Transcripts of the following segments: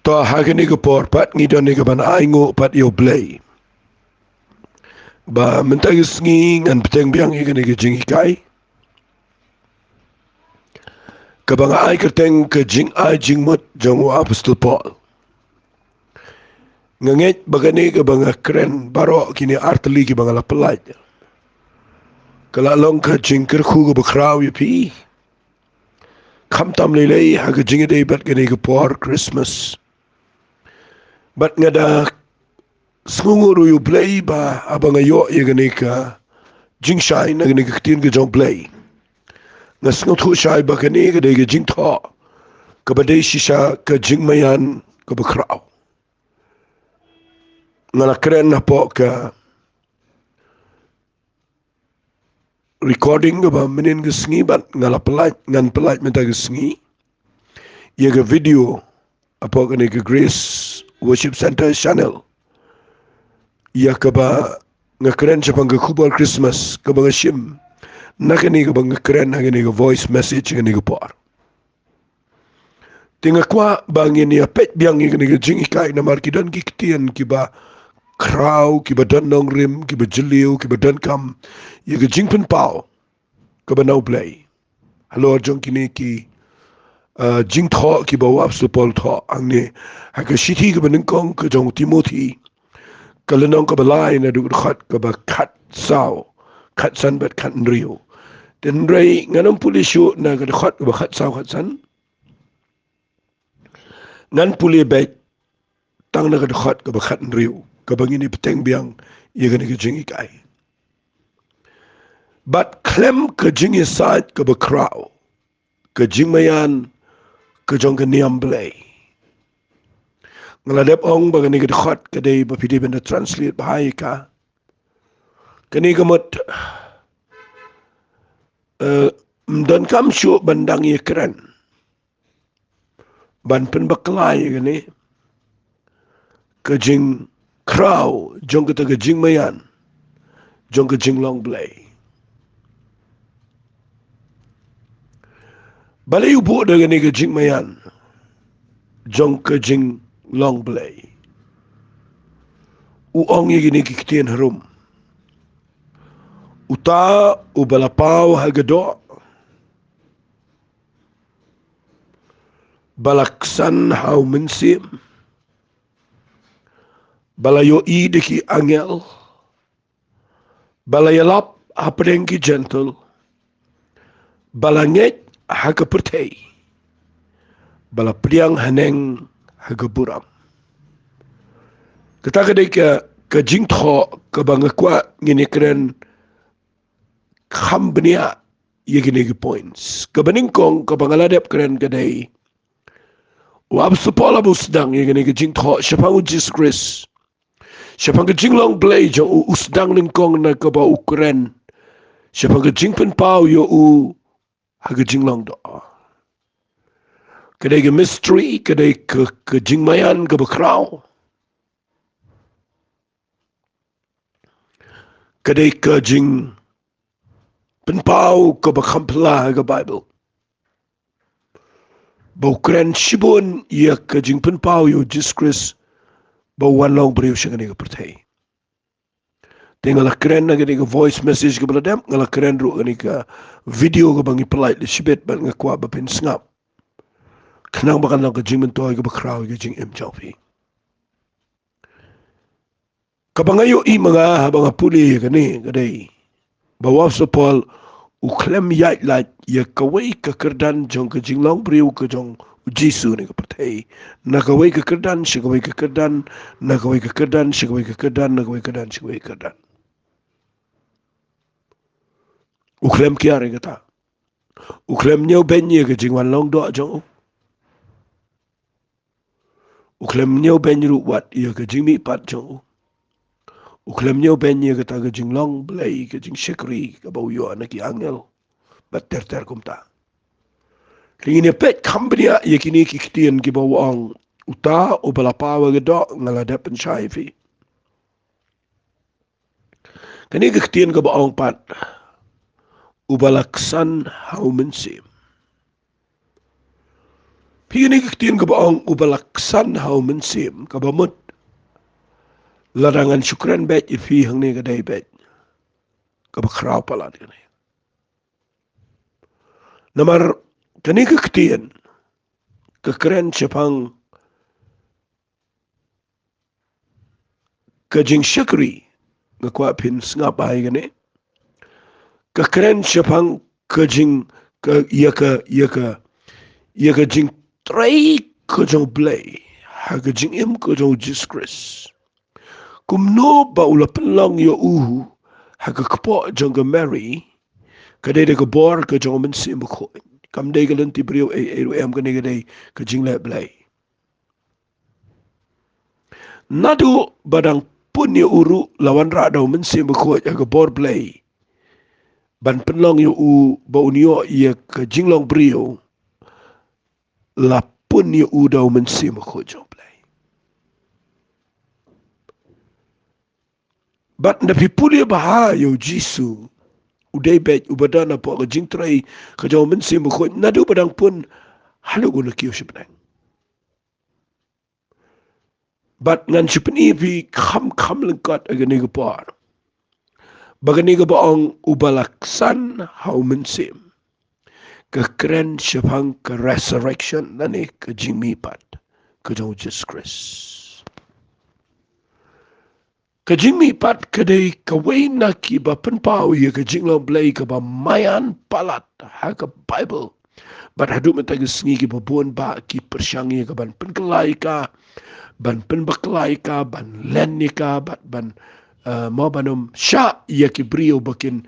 to hagani ko por pat ngidon ni ka ban aingo pat yo play ba mentagis ngi ngan peteng biang igani ka Jingai ka bang ai kerteng ka Jingai Jingmut jong apostol Paul nganget bagani ka bang kren baro kini arteli ki bang la pelaj kala long ka jingker khu ka bakraw pi kham tam lelei ha ka jingide bat gani ka por Christmas bat ngada sngunguru yu play ba abang ayo igani ka Jingai na gani ka tin ka jong play ngasngot hu shai ba gani ka de ka jingtho ka badai shisha ka jingmayan ka bakraw ngala keren na po ka recording ba menin ka sngi bat ngala pelaj ngan pelaj menta ka sngi ye ka video apo ka ni ka Grace Worship Center channel ya ka ba nga keren sa pang ka kubal Christmas ka ba nga shim na ka ni ka ba nga keren na ka ni ka voice message ka ni ka por tinga kwa ba ngini apet biang ka ni ka Jingai na markidan ki kitian ki ba kraw ki ba dan nong rim ki ba jiliu ki ba dan kam ye ka jingpen pao ka ba now play halo jong kini ki jing tho ki ba wap su pol tho ang ni ha ka shiti ka ba ningkong ka jong Timothy ka lenong ka ba lai na du khat ka ba khat sao khat san bat khat nriu den rei nganam puli shu na ka khat ka ba khat sao khat san ngan puli bet tang na ka khat ka ba khat nriu ka ba ngini peteng biang ye ka ni ka Jingai but klem ka jingi side ka ba kraw ka jingmayan ka jong ka niam blay ngaladep ong ba ni ka khat ka dei ba pidi ben translate bahai ka kani ka mot mdan kam shu bandang ye keren ban pen baklai ka ni ka jing kraw jong ka ta ka jingmayan jong ka jinglong blay balay ubo da ka ni ka jingmayan jong ka jing long blay uong ye gini ki kitien harum uta ubalapaw hagado balaksan haw mensim balayo i de ki angel balayalap hapdeng ki gentle balanget hagapertei balapriang haneng hagaburam kata kadai ka jingtho ka bangakwa ngini keren khambnia ye gini ki points ka baningkong ka bangaladep keren kadai wab supola busdang ye gini ki jingtho shapang Jesus Christ shapang ka jinglong blay jo usdang ningkong na ka ba ukren shapang ka jingpen pao yo haga jinglong do kadai ka mystery kadai ka jingmayan ka bakraw kadai ka jing penpau ka bakhampla ka Bible bukren shibun ya ka jing penpau yo Jesus Christ ba wanlong beriu shangani ka pertai tinggal keren na gani ka voice message ka baladam ngala keren ru gani ka video ka bangi polite le shibet ba ngakwa ba pen snap kanang bakan lang ka jing mentoy ka bakraw ka jing mjawpi kabangayo i mga habang puli kani kadai bawaw sa Paul uklem yait lat ya kawai ka kerdan jong ka jinglong briu ka jong Jisu ni ka patay na kawai ka kerdan si kawai ka kerdan na kawai ka kerdan si kawai ka kerdan na kawai ka kerdan si kawai ka kerdan uklem kiare kata uklem nyau benye ka jingwan long do jong uklem nyau benye wat ya ka jingmi pat jong uklem nyau benye ka ta ka jinglong blay ka jing shikri ka bawyo na ki angel bat ter kumta Ringin pet company ya kini ki kitien ki bawang uta o balapawa ga do ngaladep pen shaifi kani ki kitien ka bawang pat ubalaksan haumensim Pini kektian kebaong ubalaksan hau mensim kabamut larangan syukran bet ifi hang ni kadai bet kabakrau palat kani. Namar kani kektian kekeren cepang kajing syakri ngakwa pin sengap ai kani. Kekeren cepang kajing ke ia ka jing trai ka jong blay ha ka jing im ka jong jiskris kum no ba ula penlang yo uhu ha ka kapo jong ka mary ka de ka bor ka jong men sim ko kam de ka lenti brio em ka ne ka de ka jing le blay nadu badang pun yo uru lawan ra daw men sim ko ka bor blay ban penlang yo u ba unio ia ka jing long brio la pun ni udau mensim ko joblay. Bat na pipuli baha yo Jisu udai bet ubadana po ka jingtrai ka jaw mensim ko nadu badang pun halu guna kiyo sipnang. Bat ngan sipni vi kam lengkat agani ka par. Bagani ka baong ubalaksan hau mensim. Kekeren sipang ka resurrection nani ka jingmipat ka jaw Jesus Christ. Kajing mi pat kadai kawai na ki ba penpau ya kajing lo blay ka ba mayan palat ha ka Bible. Bat hadu mentagi sengi ki ba buon ba ki persyangi ka ban penkelai ka ban penbaklai ka ban len ni ka ban mau banum sya ya ki brio bakin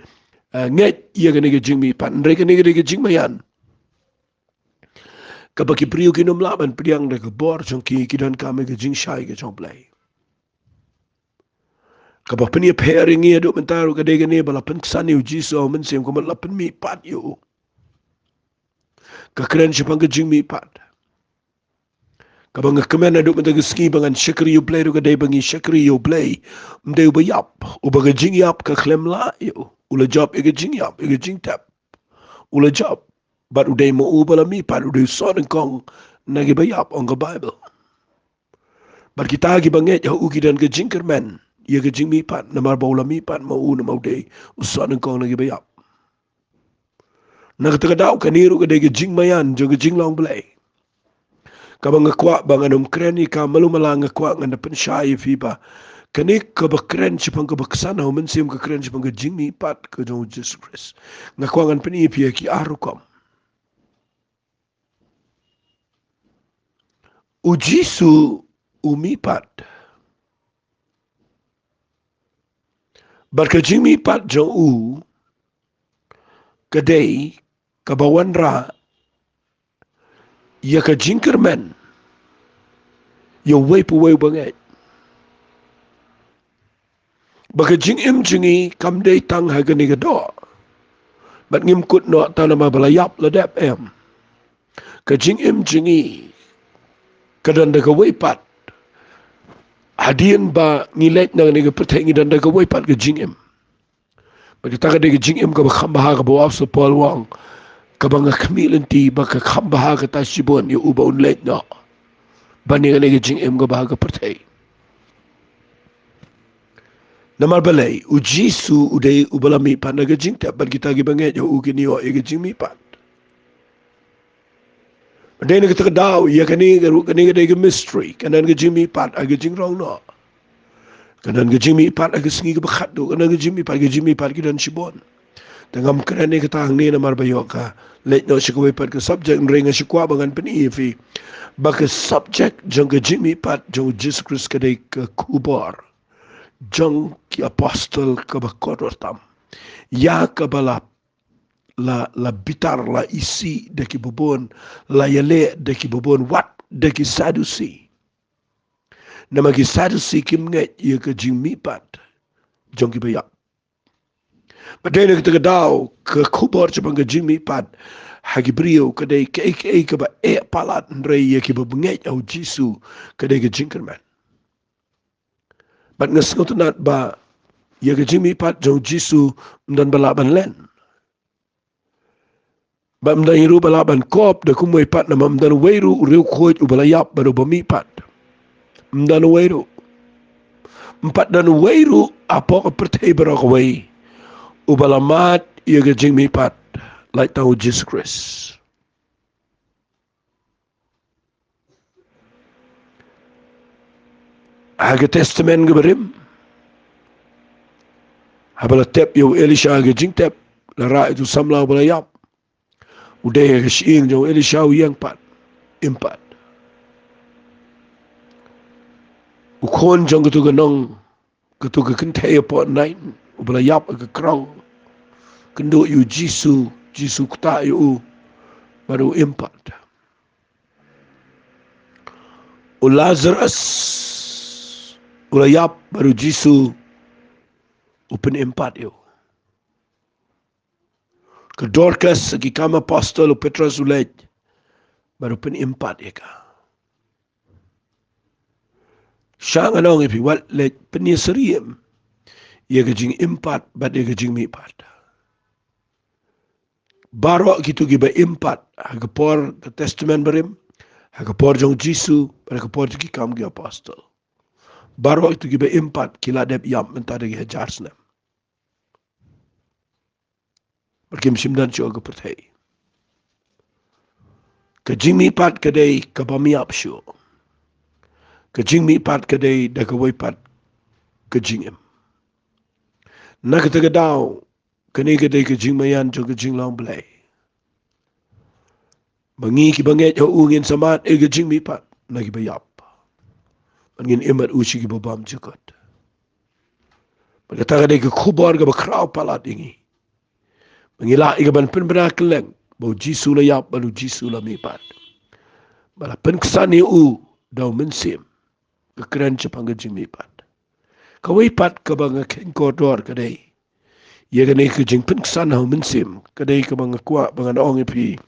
nget ya ka nega jing mi pat mereka nega jing mayan. Ka baki brio ki nom laban priang na ka bor jong ki dan kami ka jing syai ka jong blay. Kapag piniparing niya do mentaro kadega niya bala pensani u Jisu au mensim ko malapan mi pat yo. Kakren siya pang kajing mi pat. Kapag ngakamen na do mentagi ski bangan syakri yo play do kadai bangi syakri yo play. Mday ubayap. Ubaga jing yap kaklem la yo. Ula job iga jing yap iga jing tap. Ula job. But uday mo ubala mi pat uday son kong nagibayap on the Bible. But kita agi banget ya uki dan kajing kermen. Ia ke jing mi pat namar baula mi pat mau na mau dei usan kong lagi bayap nak takadau kaniru ke dei ke jing mayan jo ke jing long blay kabang ngakwa bang anum kreni ka malu malang ngakwa ngana pen syai fiba kani ka bakren chipang ka baksana men sim ka kren chipang ke jing mi pat ke jo Jesus Christ ngakwa ngan pen ipi ki arukom ujisu umi pat Barka jing mi pat jo u kadai kabawan ra ya ka jingkermen ya way pu way banget baka jing im jingi kam day tang ha gani do bat ngim kut no ta na ma balayap la dap em ka jing im jingi kadan da ka way pat hadien ba ngilet na ni ga pertengi dan da ka way pat ka jing im ba kita ka de ka jing im ka ba khamba ha ka ba waf sa pol wang ka ba nga kamilen ti ba ka khamba ha ka ta sibon yu uba un let no ba ni ka jing im ka ba ka pertengi namar balay ujisu uday ubalami pat na gajing tap bat kita gibanget yo ugini o gajing mi pat day na kita daw ya kani ga mystery kanan gajing mi pat gajing wrong no kanan gajing mi pat agasngi ga bakhat do kanan gajing mi pat gidan sibon tangam kran ni kita hangni namar bayo ka let no sikwe pat ka subject ringa sikwa bangan pani fi baka subject jong gajing mi pat jong Jesus Christ kadai ka kubar jong ki apostol kabakorotam ya kabala la bitar la isi de ki bubon la yale de ki bubon wat de ki sadusi nama ki sadusi kim nget ya ka jing pat jong ki bayak padai kita daw ka kubor chapang ka jing pat hagi brio kadai ka ba palat ndre ya ki bubnget au Jisu kadai ka jingkerman Bat ngas ngotunat ba ya ke jing mi pat jong Jisu dan balaban len. Bam dan hiru balaban kop da kumwe pat na mamdan weiru riu khoj ubalayap baru bami pat. Mdan weiru. Empat dan weiru apa kepertai berakawai. Ubalamat ia gejing mi pat. Like tahu Jesus Christ. Haga testament geberim. Habala tep yo Elisha gejing tep. Lara itu samla ubalayap. Udah kesing jauh Elisha yang pat. Empat. Ukon jang ketu genong. Ketu kentai apa naik. Ubalayap ke kerang. Kendo yu Jisu. Jisu kuta yu. Baru empat. Lazarus. Ulayap baru Jisu. Open empat yu. Ke Dorcas segi kama apostol Petrus ulej. Baru pen empat ya ka. Siang anong ipi wat lej penyeseriam. Ia kejing empat, bat ia kejing mi empat. Barok gitu giba empat. Hagapor the testament berim. Hagapor jong Jisu. Hagapor segi kam gi apostol. Barok itu giba empat. Kila dep yam mentah dagi hajar senam. Berkim simdan siya kepertai. Kejing mi empat kadai kabamiap siya. Kejing mi empat kadai dagawai empat kejing em. Na kata daw kani kadai kejing mayan jo kejing lang belai. Bangi ki banget ho ungin samat kejing mi empat na gibayap. Mangin emat usi ki babam jukot. Pagkata kadai ke kubar ka bakraw palat ingi. Mangila igaban penbera keleng bau Jisu la yap balu Jisu la mi empat. Bala penkesani daw mensim. Kekeren cepang kejing mi empat. Kawai pat ka bang ken kotor kadai. Ia kena kejing penkesan hau mensim. Kadai ka bang kuat bang ong ipi.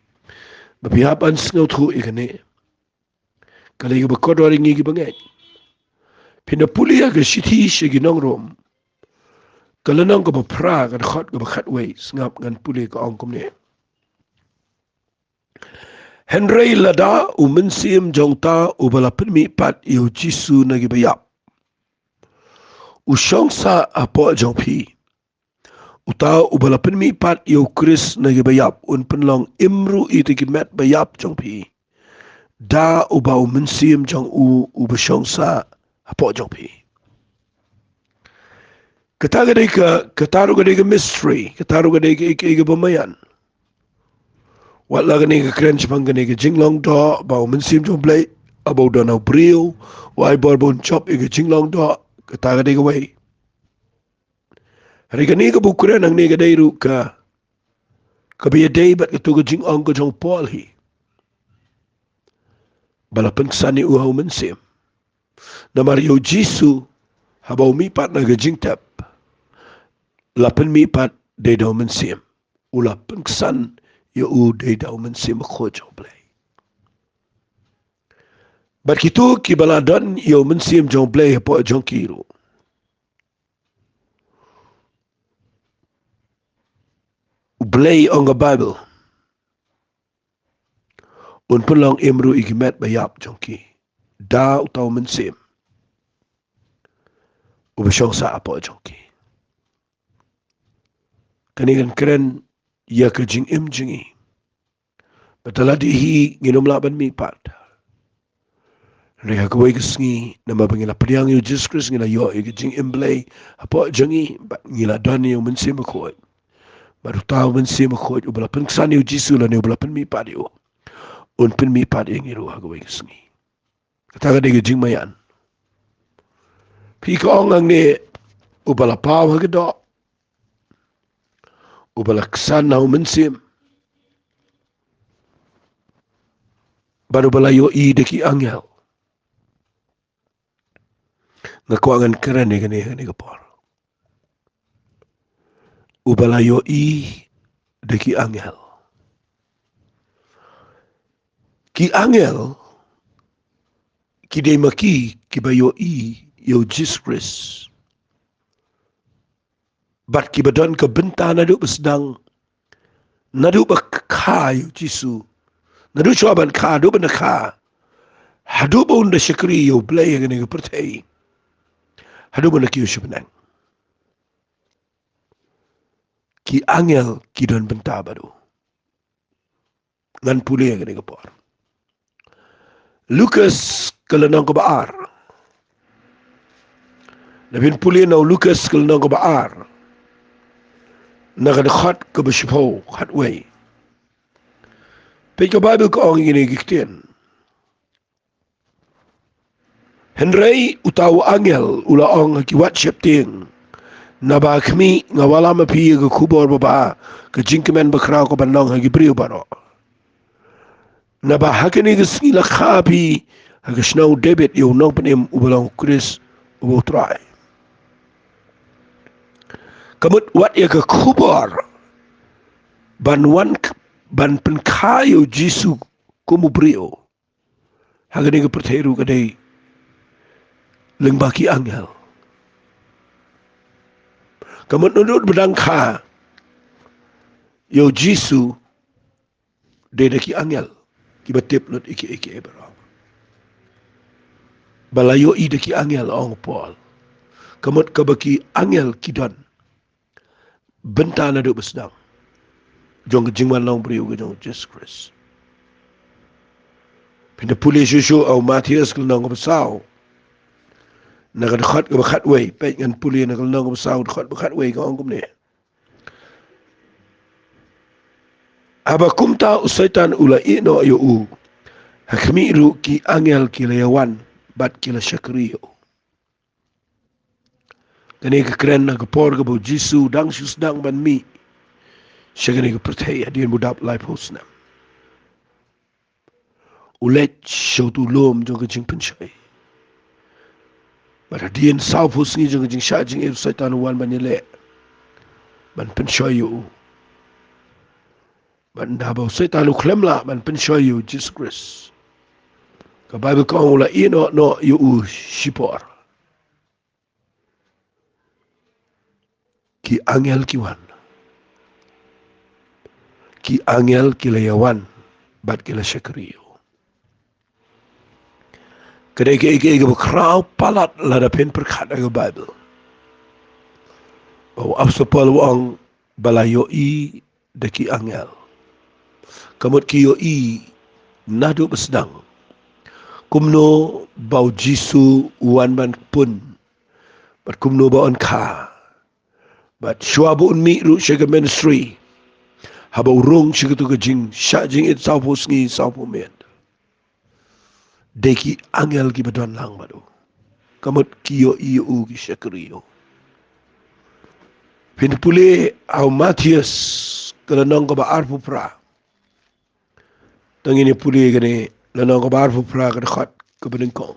Bapihapan sengau tu ikane. Kalai ka bakotor ingi ki bangai. Pinapuli aga siti sigi nong rom. Kalanang ka bapra kan khot ka bakhat way. Sengap ngan puli ka ong kumne. Henry lada mensim jongta ubala penmi pat iu Jisu nagi bayap. Usyongsa apa jongpi. Utau ubala penmi pat iu Chris nagi bayap. Un penlong imru iti kimet bayap jongpi. Da ubau mensim jong ubasyongsa apa jongpi. Kataru gadai ke mystery. Kataru gadai ke ika pemayan. Watla gani ke keren sepang gani ke jinglong do. Bau mensim jong blay. Abau danau brio. Wai barbon chop ika jinglong do. Kata gadai ke way. Hari gani ke bukuran ang ni gadai ru ka. Kabiya day bat ketu ke jingong ke jong Paul hi. Balapan kesani uhau mensim. Namar yo Jisu. Habau mipat na ke jingtap. Lapan mipat day daw mensim. Ulapan kesan. Yo day daw mensim khojong blay. Berkitu kibaladan yo mensim jong blay hapo jong kiro. Blay on the Bible. Un pulang imru ikimet bayap jong ki. Da utaw mensim. Ubasyong sa apo jong ki. Kanigan keren ya ke jing im jingi. Batala dihi nginom laban mi pat. Reha kawai kesengi nama bangila pediang yu Jesus Christ ngila yo ke jing im blay apo jangi ngila dani yu mensim akot. Baru tahu mensim akot ubala penksan yu Jisu la ni ubala pen mi pat yu. Un pen mi pat yu ngiru kawai kesengi. Kataga de ke jing mayan. Pi ka ongang ni ubala paw hagado. Ubala kesan na mensim. Baru bala yo deki angel. Ngakuangan keren ni kani kapor. Ubala yo deki angel. Ki angel ki de maki ki ba yo Jesus Christ. Bat ki badan ke bentana do besdang nadu ba ka yu jisu nadu chwa ban ka do ban ka hadu ba unda shakri yu play ngani pertai hadu ban ki shubnang ki angel ki don benta baru ngan pule ngani por Lucas kalanang ko baar nabin pule na Lucas kalanang ko baar nagan khat ko bishpo khat way pe ko Bible ko ang ngini gikten Henry utaw angel ula ong ki wat shepting na ba kami nga wala mapi ga kubor baba ka jinkmen bakraw ko banong hagi brio baro na ba hakani ga singila khapi haga snow debit yo nong panim ubalong Chris ubo try kamut wat ya ka kubor ban wan ban penkayo jisu kumu brio hagani ga perteru ga dei lengbaki angel kamut nudut bedang kha yo jisu de deki angel ki batip lot iki baro balayo i deki angel ong pol kamut kabaki angel kidon bentana do besdang jong jingman long brio ga jong Jesus Christ pinda puli susu au Matias kul nong besau nagan khat ga khat way pe ngan puli na kul nong besau khat way ga ong kumne aba kumta usaitan ula ino yo u hakmiru ki angel kilayawan bat kila shakriyo kani ka kren na kapor ka bo jisu dang sus dang ban mi shagani ka pertay adien budap life host na ulet shautu lom jong ka jing penshay bat adien south host ni jong ka jing sha jing usaitan wan ban yele ban penshay yo ban daba usaitan uklemla ban penshay yo Jesus Christ ka Bible ko ula ino no yo u shipor ki angel kiwan ki angel kilayawan bat kila shakriyo kadai ke kraw palat lada pen perkat aga Bible bau apsopal wang balayo i deki angel kamut kiyo i nadu besdang kumno bau jisu wan ban pun bat kumno bau an ka bat shwabu mi ru shega ministry habau rung shega tu jing sha jing it saupo sngi saupo met deki angel ki badon lang badu kamut kiyo i u ki shakriyo pinpule au Matias kalanong ko ba arpu pra tangini puli gani lanong ko ba arpu pra ka khat ka beningkong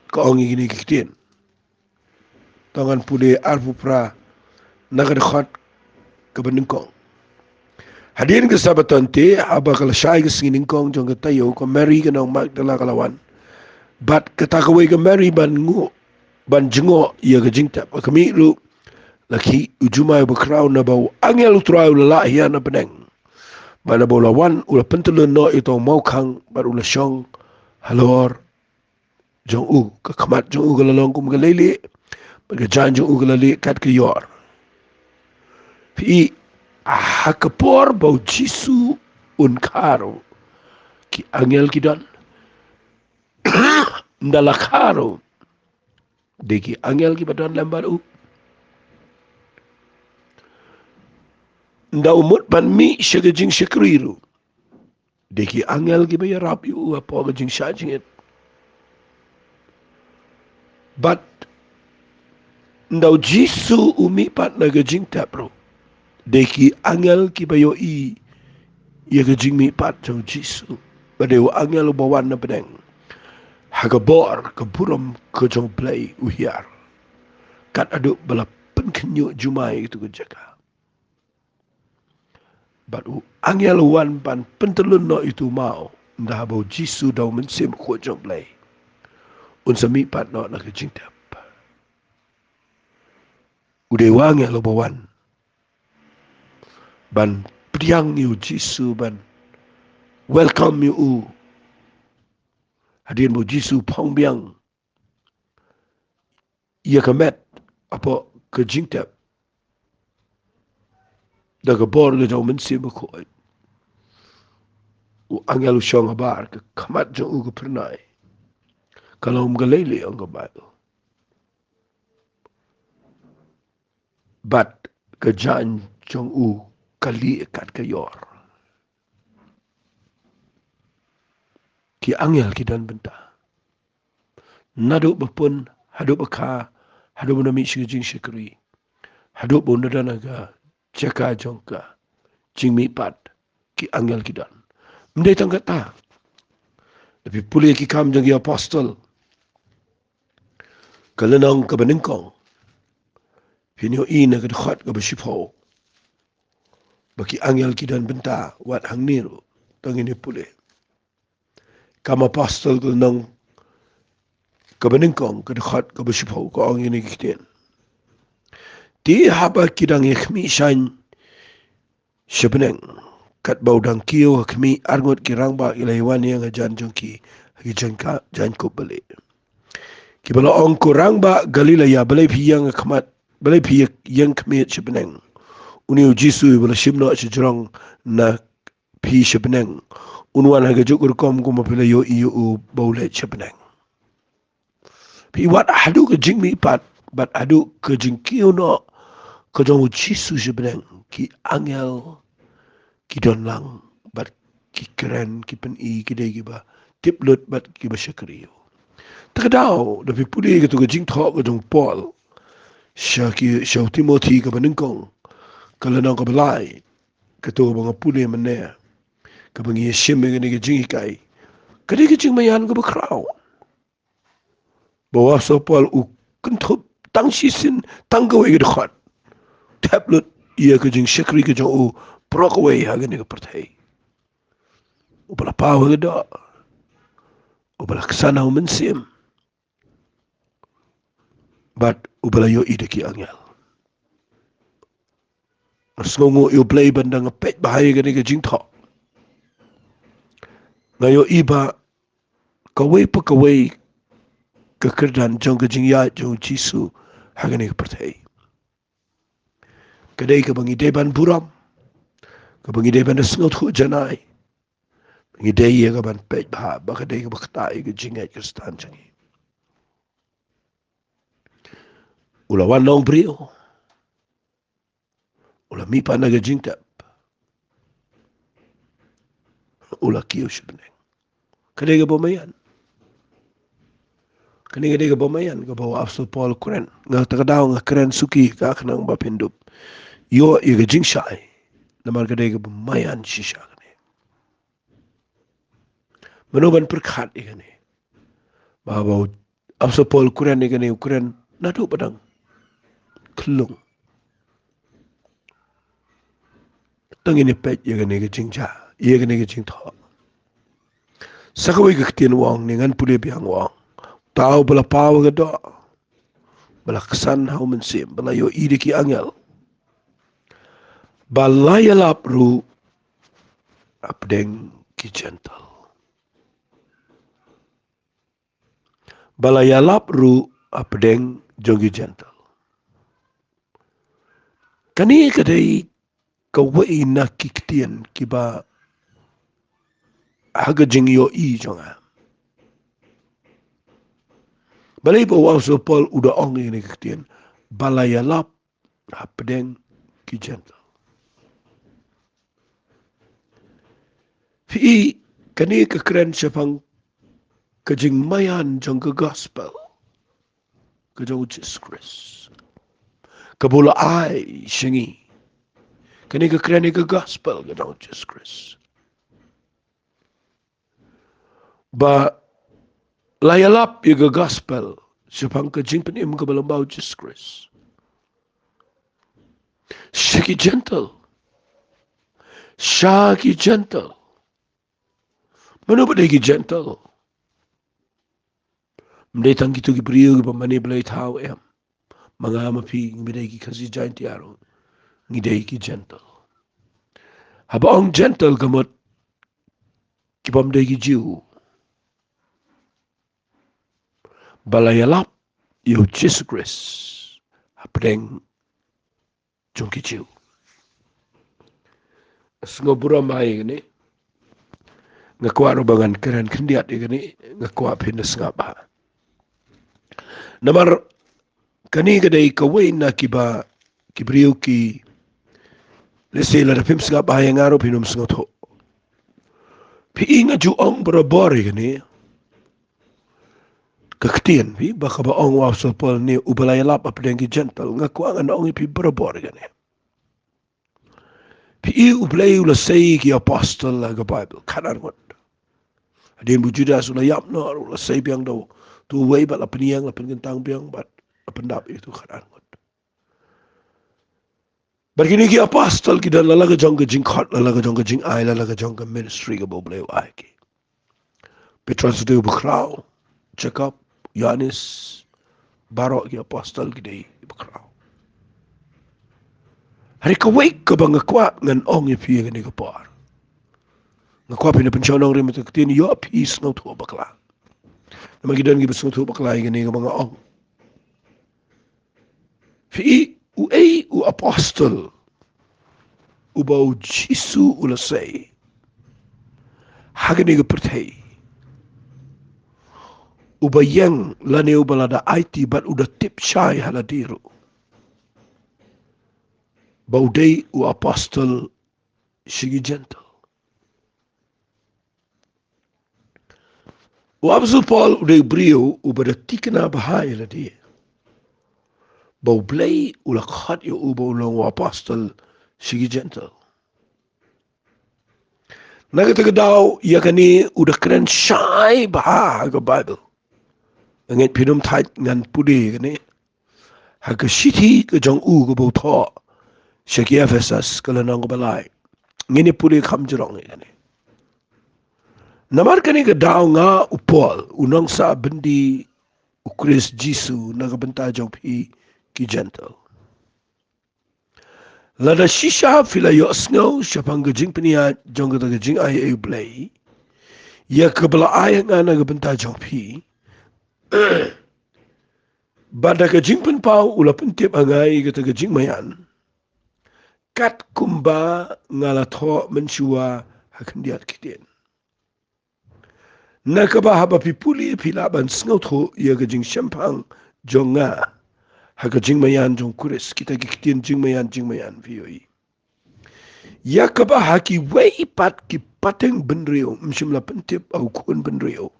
ka ongi gini kitin tangan puli arpu pra na ka khat ka beningkong hadin ka sabatan te aba kala shay ka siningkong jong ka tayo ko Mary ka nang magdala kalawan bat katakaway ka Mary ban ngu ban jingo iya ka jingta kami lu laki ujumay bakraw na baw angel utraw lalahiya na peneng mana bola wan ula pentelun no ito maukang bar ula syong halor jong u kakamat jong u galalong kum galili baga jan jong u galali kat ke yor pi hakapor baw jisu un karo ki angel kidan ndala karo deki angel ki badan lambar u nda umut ban mi shaga jing shakriru deki angel ki baya rap yu apa ga jing shajing it but ndaw jisu umi pat na ga jing tapro deki angel ki bayo i ya ga jing mi pat jong jisu badeu angel bawan na pedeng hagabor ka buram ka jong play uhiar kat aduk bala penkenyu jumai itu ke jaga Batu angel wan pan pentelun no itu mau ndah bau jisu dau mensim ko jong play un sami pat no na kejing tap ude wange lo bawan ban priang yu Jisu ban welcome yu hadian bu Jisu phong biang ia kamet apa ke jingtap daga bor le jauh mensi ko u angel shong abar ke kamat jong u pernai kalau mgalele ang Bible bat ke jan jong u kali kat ke yor ki angel ki dan benta nadu bapun hadu baka hadu nami shigijing shikri hadu bu nadanaga ceka jongka jingmi pat ki angel ki dan mendai tanggata tapi pulih ki kam jang apostol kalenong ka benengkong hinyo ina ka khat ka besipo baki angel ki dan benta wat hang niru tangini pulih kam apostol kalenong ka benengkong ka khat ka besipo ko angini kiten ti haba kidang ikhmi shan sebeneng kat baudang kiyo khmi arngot ki rangba ilaiwan yang jan jongki hijangka jan ko balik ki bala ong ko rangba galila ya balai phi yang khmat balai phi yang khmi sebeneng uni jisu bala shimno chjrong na phi sebeneng unwan haga jukur kom ko mapila yo iyo baule sebeneng phi wat hadu ke jingmi pat bat hadu ke jingkiyo no ko jong jisu sebeneng ki angel ki don lang bat ki keren ki pen I ki dei ba tiplut bat ki ba syakriyo takadao da pi pudi ke tu jing thok ke jong Paul syaki syau Timothy ke benengkong kala nang ke belai ke tu ba ngapudi mene ke bangi syem ke ni ke jing kai ke ni ke jing mayan ke ba krau bawa so Paul u kentup tang sisin tang ke we ke khat tablet ia ke jing syakri ke jong u prokwe ha ke ni ke pertai ubala pau ke da ubala kesana mensim bat ubala yo ide ki angel ngongo yo play bandang pet bahaya ke ni ke jing tho ngayo iba kawai pa kawai ke kerdan jong ke jing ya jong Jisu ha ke ni ke pertai kadai ke bangi deban buram ke bangi deban sngot hu janai bangi dei ke ban pet bah ba kadai ke baktai ke jingai ke stan jangi ula wan long brio ula mi pa na ke jing tap ula kiyo shibneng kadai ke bomayan kani kadai ke bomayan ke bawa apostol Paul keren nga takadaw nga keren suki ka kanang bapindup yo i ke jing shai namar kadai ke bomayan shisha kani manoban perkhat i kani bawa apostol Paul keren i kani keren nadu padang kelung tangini pet i kani ke jing cha i kani ke jing tho sakawai ke ketien wang dengan pulih biang wang tau bala pau ke do bala kesan hau mensim bala yo ide ki angel balaya lapru apdeng ki gentle balaya lapru apdeng jogi gentle kani kadai kawai na kiktien kiba haga jing yo I jonga balai po wang so Paul udah ong ini kiktien balaya lap apdeng ki gentle fi kani kekeren sepang kajing mayan jong ke gospel ke jong Jesus Christ kabula ai shingi kani kekeren ke gospel ke jong Jesus Christ ba layalap ke gospel sepang kajing penim ke balambau Jesus Christ shiki gentle mano ba ki gentle mdai tang gitu ki brio ki pamani blai thau em manga mapi ngidai ki khasi jain tiaro ngidai ki gentle Habang gentle gamot kibam degi jiu. Balayalap yo Jesus Christ. Apdeng jongki jiu. Sengobura mai gini. Ngakwa rubangan keren kendiat gini. Ngakwa pindas ngapa. Namar kani gadai kawai na kiba kibriu ki lesi la pim sngap bahaya ngaro pinum sngoto. Pi inga ju ong berabori gini. Kektian pi baka ba ong wapsal pol ni ubalaya lap apdeng ki gentle ngakwa ngan ong pi berabori gini. Pi ublay ula say ki apostle la ga Bible kanar ngot. Adin bu Judas ula yap no ula say biang do tu way bat la peniang la pengentang biang bat pendap itu kanar ngot. Berkini ki apostle ki dan lalaga jong ke jingkot lalaga jong ke jingai lalaga jong ke ministry ke boblay wa ki. Petrus tu bukrau Jacob Yohanes barok ki apostle ki dei bukrau. Hari kawai ke bang ngakwa ngan ong ye pi ngani ke par. Ngakwa pina pensionong rim tu ketini yo peace no tu bakla. Nama gidan gi besu tu bakla ngani ke bang ong. Fi u apostle u bau Jisu ula say hagani ke pertai u bayang lane u balada IT bat udah tip syai haladiru bau day u apostle shigi gentle u apostle Paul udah brio u bada tikna bahaya ladi bau blay ula khat yo u bau long apostle shigi gentle. Naga daw yakani udah keren syai bah ke Bible. Ngat pinum tait ngan pudi kani. Haga city ke jong u ke bau tho. Syaki Ephesus ke lanang ke balai. Ngini pudi kam jerong kani. Namar kani ke daw nga upol unang sa bendi ukris Jisu naga benta jong pi ki gentle. Lada shisha fila yo snow syapang gejing penia jong kata gejing ay blay. Ya kebala ay nga naga benta jong pi. Bada gejing pen pau ula pentip angai kata gejing mayan. Kat kumba ngala tho mensua hakendiat kitien. Nakaba haba pipuli pilaban snotho ya gejing syampang jonga. Haga jingmayan jong kuris kita kitien jingmayan vioi. Ya kaba haki wei pat ki pateng benrio msimla pentip au kun benrio.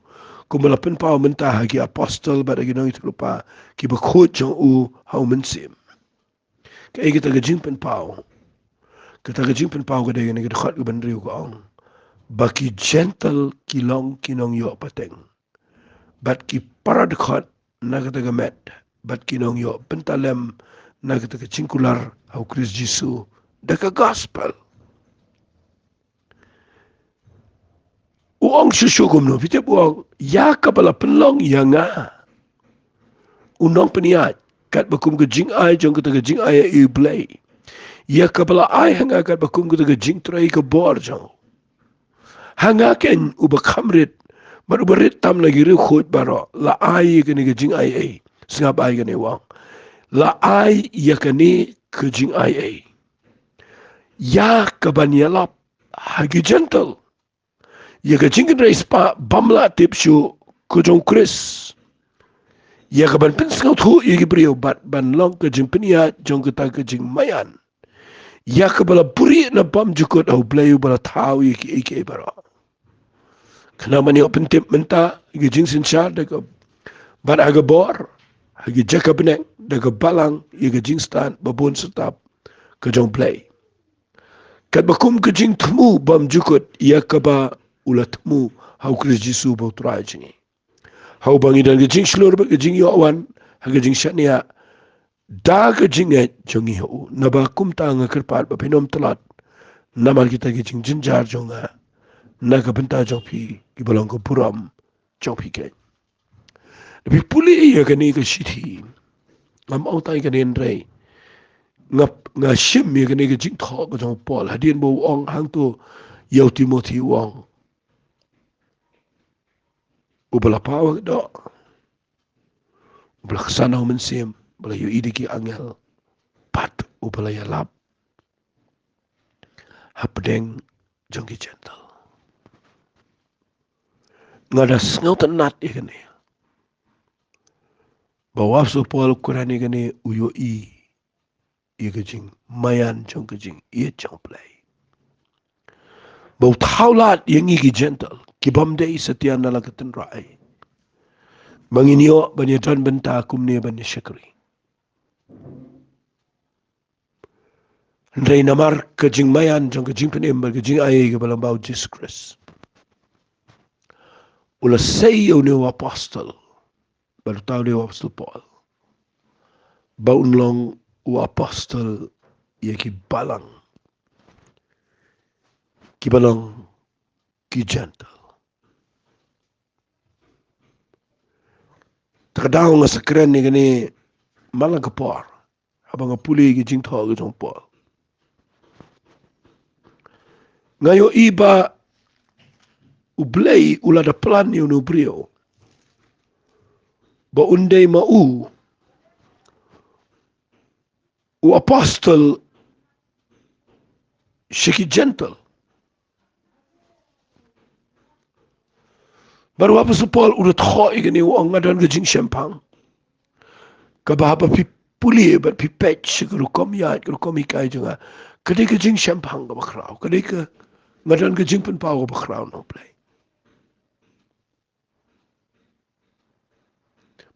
Kumala penpau mentah haki apostle pada ginong itu lupa ki bakot jong u hau mensim. Kai kita gejing penpau. Kita gejing penpau kada gini kita khot ke benrio ko ong. Baki gentle kilong kinong yo pateng. Bat ki paradkhot na kata gamet. Bat kinong yo pentalem na kata kecingkular au Kris Jisu daka gospel. Uang susyugum no pitip uang ya kapala penlong ya nga. Unang peniat kat bakum ke jing ai jong kata ke jing ai e blay. Ya kapala ai hanga kat bakum kata ke jing trai ke bor jong. Hanga ken ubakamrit baru tam lagi rekhut baro la ai kene ke jing ai e. Sengap ai kene wang. La ai ya kene ke jing ai e. Ya kabanyalap hagi gentle. Ya ke jing kene ispa bamla tip syu kujong Kris. Ya kaban pen sengau tu ya brio bat ban long ke jing penia jong kata ke jing mayan. Ya kabala buri na bam jukut au blayu bala tau ya ki eke baro. Kenapa ni open tip menta ke jing sinsar deka bat aga bor. Hagi jaka beneng, daga balang, iga jing stan, babon setap, kajong play. Kat bakum kajing temu bam jukut, ia kaba ula temu, hau Kris Jisu bau turai jingi. Hau bangi dan kajing selur, kajing yawan, kajing syatnia, da kajing jongi hau, nabakum ta nga kerpat, bapinom telat, namal kita kajing jenjar jonga, naga benta jong pi, kibalong ko puram, jong pi kaj. Tapi puli ia kani ke siti. Lam au tai kaden rei. nga shim mi ga ne ga jing tho ga jong Paul hadien bo ong hang to yau Timothy wong ubala pawa do ubala sana men sim bala yu idiki angel pat ubala ya lap hapdeng jong ki gentle ngada snau tanat ikane bawa so Paul kurani gane uyo i ga jing mayan jong ga jing i jong play bau thaulat yang i ki gentle ki bamde setian nala keten rai manginyo banya tan benta kumne banya shakri Ndray namar ka jing mayan jong ka jing penem ka jing ay ka balambao Jesus Christ. Ula say o ni apostol. Baru tau ni apostol Paul. Baun long o apostol ia ki balang. Ki balang ki gentle. Takadaw nga sakren ni gani malang kapar. Habang nga puli ki jing thaw ka jong Paul. Ngayon iba ublay ula da plan ni unubrio. Ba unday mau o apostol shiki gentle. Baru apostol Paul udah thaw igani o ngadan ka jing shempang. Kabahaba pi puli ba pi patch guru kom ya guru kom ikai junga. Kadai ka jing shempang ka bakrao. Kadai ka ngadan ka jing pen pao ka bakrao no play.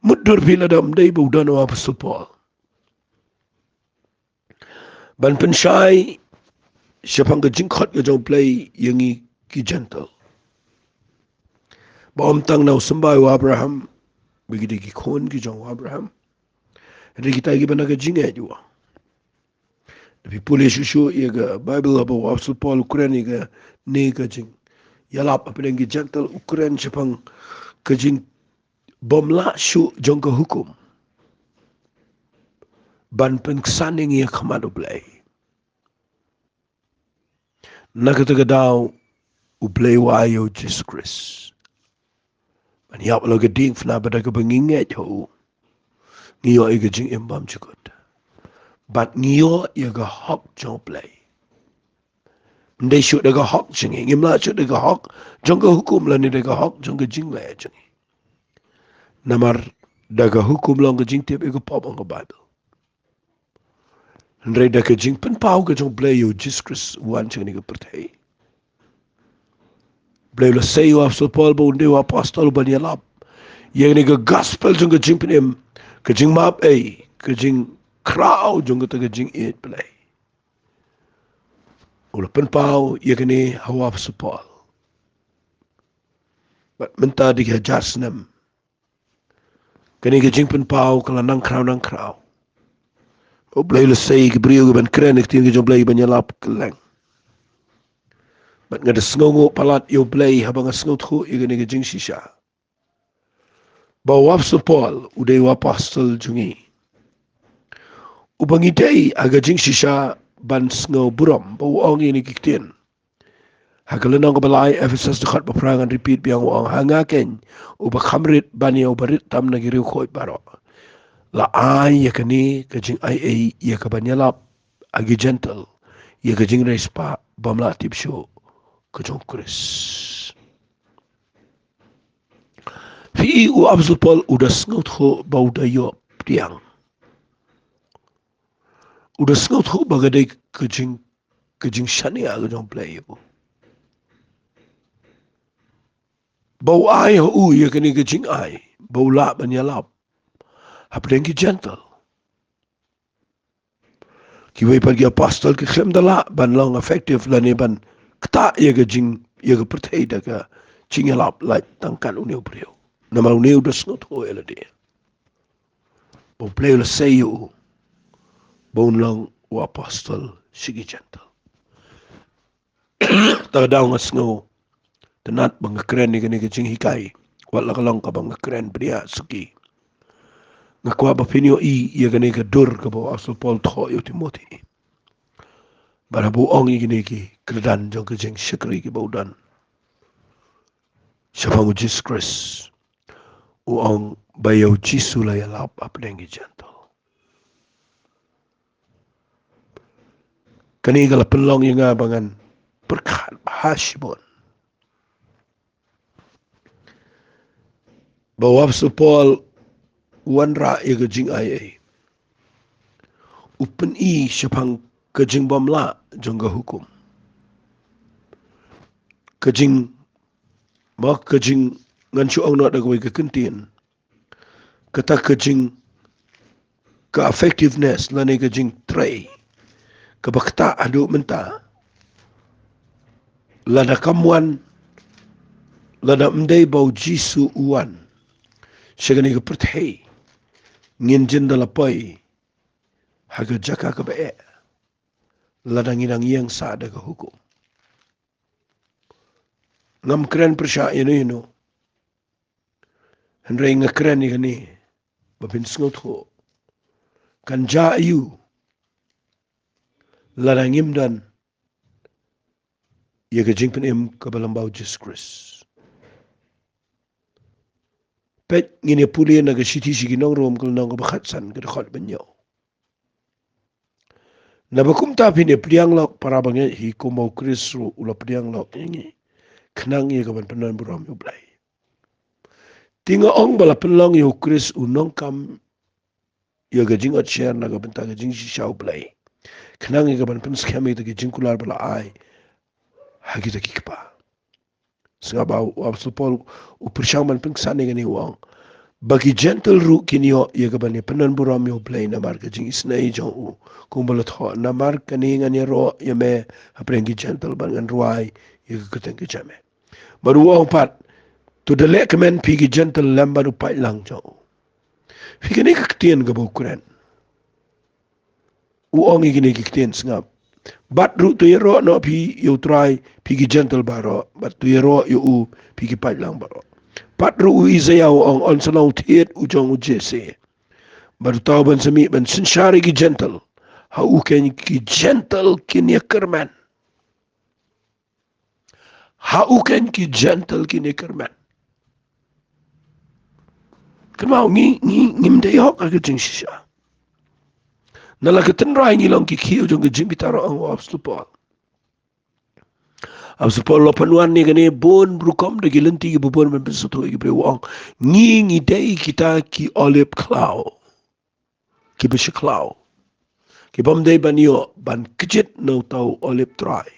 Mudur pila dam day ba udan o apostol Paul. Ban pensyai siapang ka jing khot ka jong play yangi ki gentle. Ba om tang nau sembah o Abraham. Begitu ki kon ki jong Abraham. Jadi kita lagi bana ka jing juga. Tapi puli susu ia ka Bible apa apostol Paul Ukraine ka ne ka jing. Yalap apa yang ki gentle Ukraine siapang ka jing bomla su jong ka hukum. Ban pengsaning ia kamado play. Nakataga daw uplay wayo Jesus Christ. Man yap lo ka ding fna bada ka banginget ho. Ngiyo ay ka jing imbam chukot. But ngiyo ay ka hok jong play. Ndai syuk da ka hok jing. Ngimla syuk da ka hok. Jong ka hukum la ni da ka hok. Jong ka jing laya jing. Namar da ka hukum lang ka jing tip ay ka pop ang ka Bible. Ndai da ka jing pen pao ka jong play yo Jesus Christ wan jing ni ka pertai. Play la say yo apostol Paul ba undi yo apostol ba niyalap. Yang ni ka gospel jong ka jing penim. Ka jing map ay. Ka jing crowd jong ka taga jing it play. Ula pen pao yang ni hawa apostol Paul. But menta di ka jasnam. Kani ka jing pen pao kala nang kraw. O blay la say ka brio ka ban kren ik ting ka jong blay ba niyalap kalang. But nga da sngongo palat yo blay habang nga sngot ko yang ni ka jing sisya. Bawa apostol Paul uday wa apostol jungi. Ubang itay aga jing sisya ban sngo buram bawa ang ini kiktin. Hagalan ang kabalay Ephesus dekat peperangan repeat biang wang hangaken uba kamrit bani ubarit tam nagiriw ko baro. La ay yakani kajing ay ya kabanyalap agi gentle ya kajing respa bamla tipsyo kajong Chris. Fi u apostol Paul udah sngot ho baudayo tiang. Udah sngot ho bagadai kajing shania kajong play yo. Bau ay ho ya kani kajing ay. Bau la banyalap. Hapdeng ki gentle. Kiway pergi apostol ki klem dala ban long effective la ni ban kta ya kajing ya ka pertai da ka chingalap like tangkan uniu brio. Nama uniu da sngot ho ela dia. Bau play la say yo. Bau long o apostol sigi gentle. Tagadaw nga sngo. Tenat bang keren ni kani kajing hikai. Wala ka lang ka bang keren bria suki. ngakwa ba pinyo ia gani ka dur ka ba Apostle Paul tho yo Timothy bara bu ong i gani ki kredan jong ka jeng shikri ki baudan Shabang Jesus Christ uang bayaw Jisu la yalap apnengi gentle kani gala pelong yung nga bangan berkat bahasibon bahwa Paul wanra yaga Jingai upen i syapang kajing bamla jangga hukum kajing mak kajing ngan syuang nak dagawai kekentin kata kajing ke effectiveness lani kajing tray kebakta adu menta lada kamuan lada mdai bau Jisu uan syagani ke perthei ngin jindala pai haga jaka ke bae lada nginang yang sa ada ke hukum ngam keren persya inu Henry ngakren ni kani babin sngot ho kan ja ayu lada ngimdan ia ke jingpen im ke balambau Jesus Christ pet ngini puli na ke siti sigi nong rom kul nong ke bakhatsan ke dekhot banyo na bakum ta pine priang lok para bange hi ko mau Kristo ula priang lok ngi khnang ye ke ban penan buram yu blai tinga ong bala penlong yu Kris unong kam ye ke jing at share na ke benta ke jing si shau blai khnang ye ke ban pen skami ke jing kular bala ai hagi ta kikpa singa ba Apostle Paul uprishang man pen sane ngani wang bagi gentle ru kinyo ye ke ban penan buram yu blai na mar ke jing isnai jong u kumbala tho na mar kani ngani ro ye me aprengi gentle ban ngan ruai ye ke keteng ke jame baru wang pat to the lekmen pigi gentle lambaru pai lang jong fikini kaktian ga bokuran uong igini kiktien sngap bat ru to yero no pi you try pigi gentle baro but to yero you u pigi pai lang baro pat ru u izaya uong on sanau tiet u jong u jese baru tau ban semi ban sinshari ki gentle ha u ken ki gentle kin ya kerman ha u ken ki gentle kin ya kerman kemau ngi mde yok aga jing shisha nala keten rai ngi long ki kiu jong jing bitaro ang Apostle Paul Apostle Paul lopanuan ni gani bon brukom de gilenti ki bubon men besoto ki brewang ngi dei kita ki olive cloud ki bish cloud ki bom dei banio ban kjit no tau olive try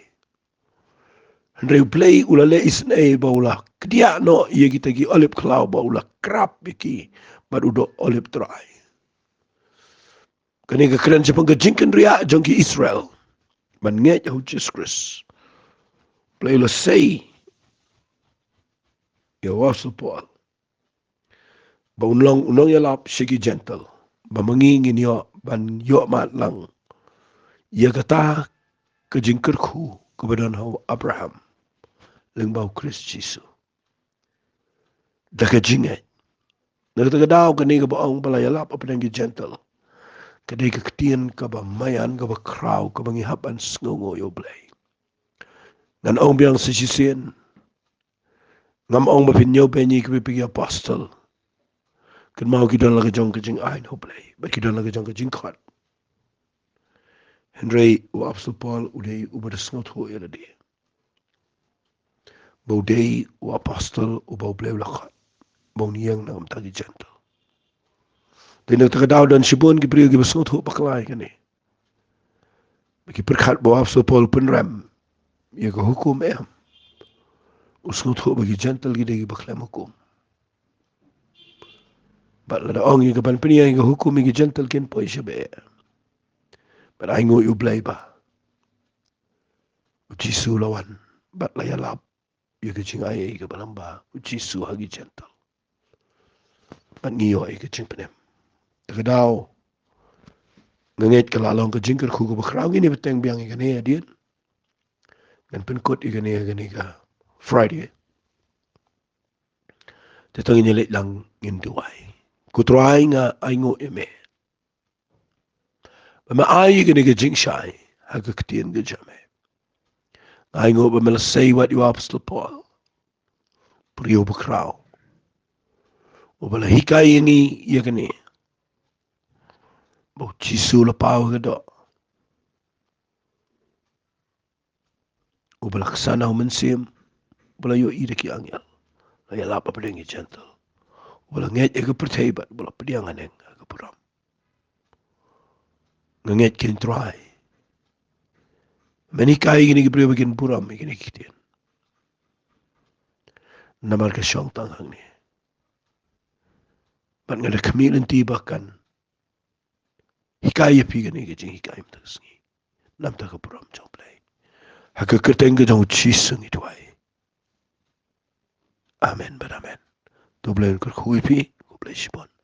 Andre play ulale isne baula kdia no ye kita ki olive cloud baula krap ki barudo olive try kani ka kren sepang ka jinken ria jong ki Israel ban nge jau Jesus Christ play lo say ya Apostle Paul ba unong ya lap shiki gentle ba mangingin yo ban yo mat lang ya kata ka jingker khu ka badan hau Abraham leng bau Christ Jesus da ka jingai na ka daw ka ni ka baong bala ya lap apa gi gentle ka dei ka ktien ka ba mayan ka ba kraw ka bangi hapan sngongo yo blay nan ong biang sa sisien ngam ong ba pinyo pe ni ka pigi apostle kan mau kita lagi jong ka jing ain ho blay ba kita lagi jong ka jing khat Henry wa Apostle Paul udai ubada sngot ho ya de bau dei wa apostle u bau blay lakhat bau niyang na tagi gentle dei nak daw dan sibon ki priyo ki sngot ho baklai kani ki perkhat bau Apostle Paul pun ram ya ka hukum em usngot ho bagi gentle ki dei baklam hukum ba la ong ki ban piniya ki hukum ki gentle ken po isbe but I ngo you blay ba Jisu lawan bat la yalap you ke ching ai ke balamba Jisu hagi gentle bat ngiyo ai ke ching penem tagadaw nganget ka lalong ke jingker khu ko bakraw ni beteng biang ke ne adien dan penkot ke ne ka Friday tetang ni let lang ngin duai ku try nga aingo eme ma ai gani ga jing shai ha ga ktien ga jame aingo ba mel say what you apostle Paul priyo bukrao o bala hikai ni ye gani bo chisu la pau ga do o bala ksana o mensim bala yo ida ki angel ya la pa pedeng gentle bala nget e ga pertei ba bala pediang aneng ga puram nget kin try meni kai gini gi priyo begin puram gini kitien namar ka syong tang hang ni ban ngada kamilin tibakan hikaya pi gani ga jing hikaya mtagsngi nam ta ka puram choplay haka kerteng ga jong chisung itwai amen but amen. Doblen kur hui pi, ko bless you.